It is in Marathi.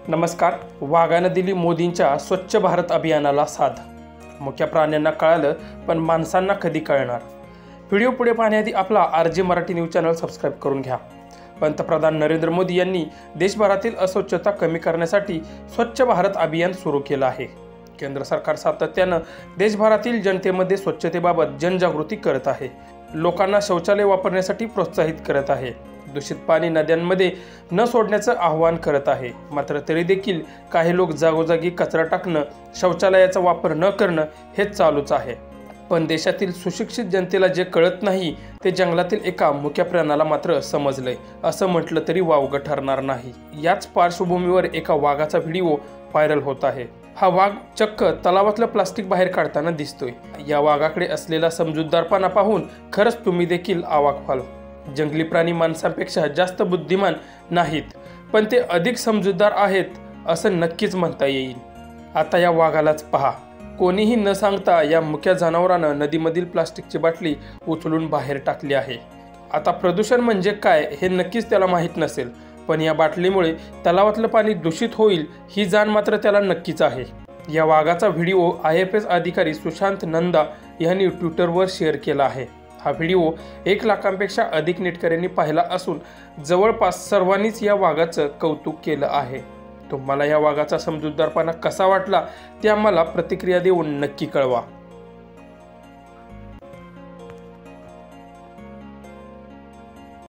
नमस्कार. वाघानं दिली मोदींच्या स्वच्छ भारत अभियानाला साथ. मुक्या प्राण्यांना कळालं पण माणसांना कधी कळणार. व्हिडिओ पुढे पाहण्याआधी आपला RJ Marathi news channel subscribe करून घ्या. पंतप्रधान नरेंद्र मोदी यांनी देशभरातील अस्वच्छता कमी करण्यासाठी स्वच्छ भारत अभियान सुरू केलं आहे. केंद्र सरकार सातत्यानं देशभरातील जनतेमध्ये स्वच्छतेबाबत जनजागृती करत आहे. लोकांना शौचालय वापरण्यासाठी प्रोत्साहित करत आहे. दूषित पाणी नद्यांमध्ये न सोडण्याचं आवाहन करत आहे. मात्र तरी देखील काही लोक जागोजागी कचरा टाकणं, शौचालयाचा वापर न करणं हे चालूच आहे. पण देशातील सुशिक्षित जनतेला जे कळत नाही ते जंगलातील एका मुक्या प्राण्याला मात्र समजलंय असं म्हटलं तरी वावगं ठरणार नाही. याच पार्श्वभूमीवर एका वाघाचा व्हिडिओ व्हायरल होत आहे. हा वाघ चक्क तलावातलं प्लास्टिक बाहेर काढताना दिसतोय. या वाघाकडे असलेला समजूतदारपणा पाहून खरंच तुम्ही देखील अवाक व्हाल. जंगली प्राणी माणसांपेक्षा जास्त बुद्धिमान नाहीत, पण ते अधिक समजूतदार आहेत असं नक्कीच म्हणता येईल. आता या वाघालाच पहा. कोणीही न सांगता या मुक्या जनावरानं नदीमधील प्लास्टिकची बाटली उचलून बाहेर टाकली आहे. आता प्रदूषण म्हणजे काय हे नक्कीच त्याला माहीत नसेल, पण या बाटलीमुळे तलावातलं पाणी दूषित होईल ही जाण मात्र त्याला नक्कीच आहे. या वाघाचा व्हिडिओ IFS अधिकारी सुशांत नंदा यांनी ट्विटरवर शेअर केला आहे. हा व्हिडिओ 1 लाखांपेक्षा अधिक नेटकऱ्यांनी पाहिला असून जवळपास सर्वांनीच या वाघाचं कौतुक केलं आहे. तुम्हाला या वाघाचा समजूतदारपणा कसा वाटला ते आम्हाला प्रतिक्रिया देऊन नक्की कळवा.